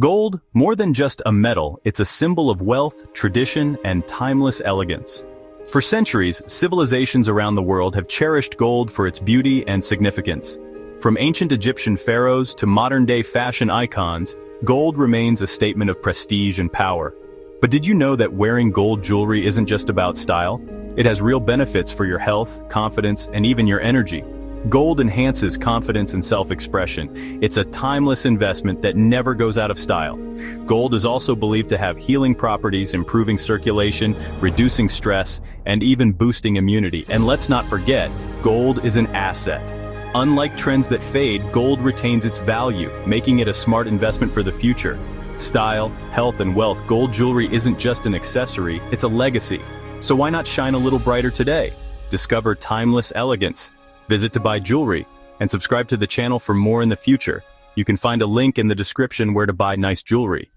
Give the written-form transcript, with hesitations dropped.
Gold, more than just a metal, it's a symbol of wealth, tradition, and timeless elegance. For centuries, civilizations around the world have cherished gold for its beauty and significance. From ancient Egyptian pharaohs to modern-day fashion icons, gold remains a statement of prestige and power. But did you know that wearing gold jewelry isn't just about style? It has real benefits for your health, confidence, and even your energy. Gold enhances confidence and self-expression. It's a timeless investment that never goes out of style. Gold is also believed to have healing properties, improving circulation, reducing stress, and even boosting immunity. And let's not forget, gold is an asset. Unlike trends that fade, gold retains its value, making it a smart investment for the future. Style, health, and wealth, gold jewelry isn't just an accessory, it's a legacy. So why not shine a little brighter today? Discover timeless elegance. Visit to buy jewelry, and subscribe to the channel for more in the future. You can find a link in the description where to buy nice jewelry.